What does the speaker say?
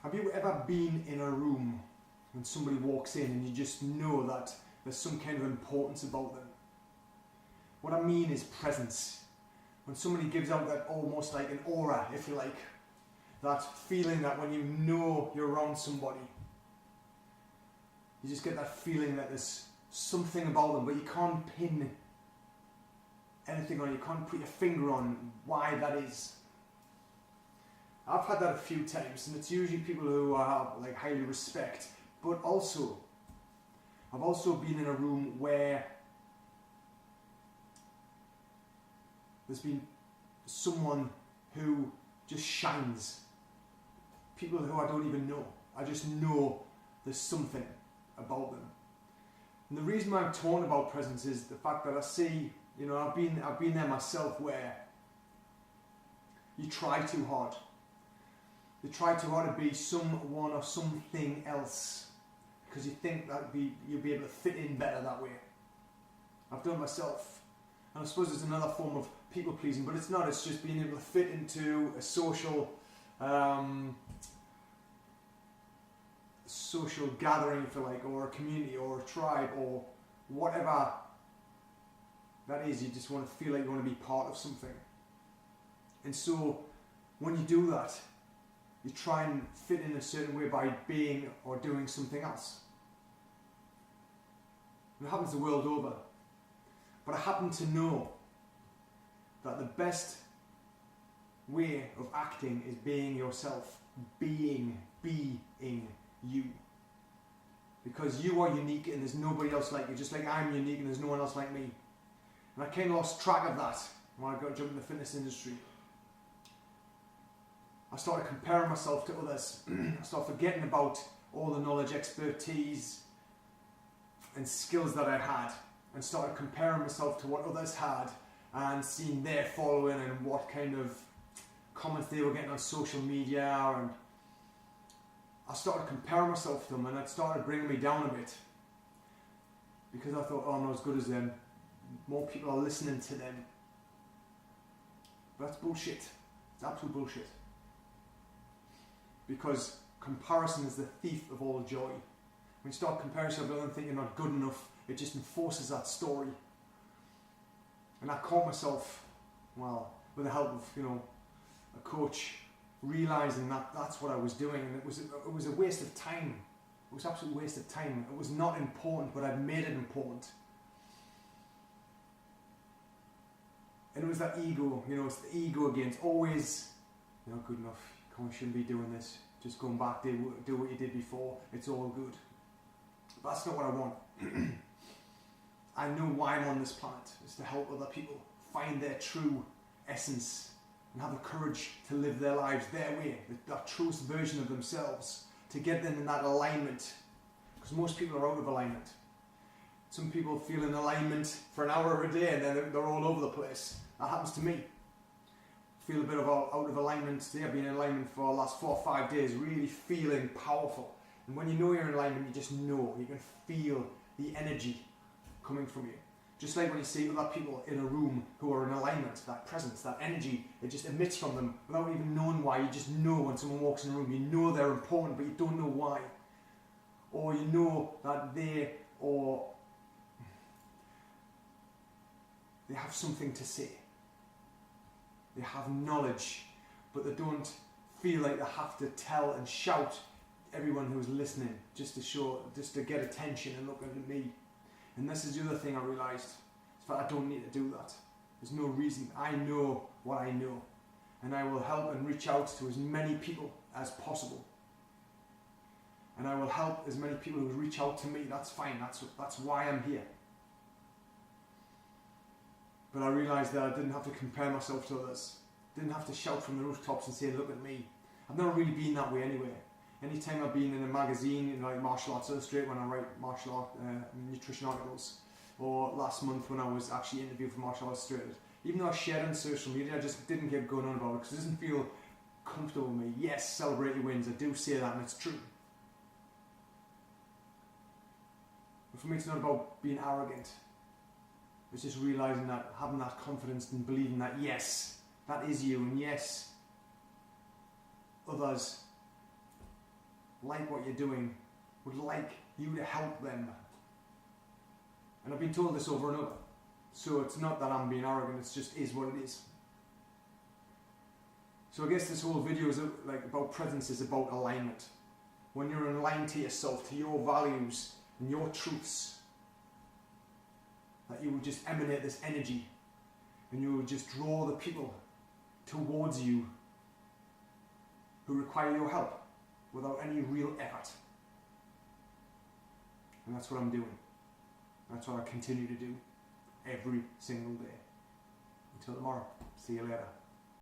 Have you ever been in a room when somebody walks in and you just know that there's some kind of importance about them? What I mean is presence. When somebody gives out that almost like an aura, if you like, that feeling that when you know you're around somebody, you just get that feeling that there's something about them, but you can't pin anything on it, you can't put your finger on why that is. I've had that a few times, and it's usually people who I like highly respect, but also I've also been in a room where there's been someone who just shines. People who I don't even know. I just know there's something about them. And the reason why I'm talking about presence is the fact that I see, you know, I've been there myself, where you try too hard. You try too hard to be someone or something else because you think that you'll be able to fit in better that way. I've done it myself. And I suppose it's another form of people pleasing, but it's not. It's just being able to fit into a social gathering, if you like, or a community or a tribe or whatever that is. You just want to feel like you want to be part of something. And so when you do that, you try and fit in a certain way by being or doing something else. It happens the world over. But I happen to know that the best way of acting is being yourself. Being you. Because you are unique and there's nobody else like you. Just like I'm unique and there's no one else like me. And I kind of lost track of that when I got jumped in the fitness industry. I started comparing myself to others. I started forgetting about all the knowledge, expertise and skills that I had, and started comparing myself to what others had and seeing their following and what kind of comments they were getting on social media, and I started comparing myself to them, and it started bringing me down a bit because I thought, oh, I'm not as good as them. More people are listening to them. But that's bullshit. It's absolute bullshit. Because comparison is the thief of all joy. When you start comparing yourself to others and think you're not good enough, it just enforces that story. And I caught myself, well, with the help of, you know, a coach, realizing that that's what I was doing, and it was a waste of time. It was an absolute waste of time. It was not important, but I'd made it important. And it was that ego, you know, it's the ego again. It's always, you're not good enough. You shouldn't be doing this. Just going back, do what you did before. It's all good. But that's not what I want. I know why I'm on this planet. It's to help other people find their true essence and have the courage to live their lives their way, that truest version of themselves, to get them in that alignment. Because most people are out of alignment. Some people feel in alignment for an hour every day and then they're all over the place. That happens to me. Feel a bit of out of alignment today. I've been in alignment for the last 4 or 5 days, really feeling powerful. And when you know you're in alignment, you just know. You can feel the energy coming from you. Just like when you see other people in a room who are in alignment, that presence, that energy, it just emits from them without even knowing why. You just know when someone walks in a room, you know they're important, but you don't know why. Or you know that they have something to say. They have knowledge, but they don't feel like they have to tell and shout everyone who's listening just to get attention and look at me. And this is the other thing I realised, is that I don't need to do that. There's no reason. I know what I know, and I will help and reach out to as many people as possible. And I will help as many people who reach out to me. That's fine. That's why I'm here. But I realised that I didn't have to compare myself to others. Didn't have to shout from the rooftops and say, look at me. I've never really been that way anyway. Anytime I've been in a magazine, you know, like Martial Arts Illustrated, when I write martial art nutrition articles, or last month when I was actually interviewed for Martial Arts Illustrated, even though I shared on social media, I just didn't get going on about it because it doesn't feel comfortable with me. Yes, celebrate your wins. I do say that, and it's true. But for me, it's not about being arrogant. It's just realising that, having that confidence and believing that, yes, that is you, and yes, others like what you're doing, would like you to help them. And I've been told this over and over. So it's not that I'm being arrogant, it just is what it is. So I guess this whole video is like about presence, is about alignment. When you're in line to yourself, to your values and your truths, that you will just emanate this energy and you will just draw the people towards you who require your help without any real effort. And that's what I'm doing. That's what I continue to do every single day. Until tomorrow. See you later.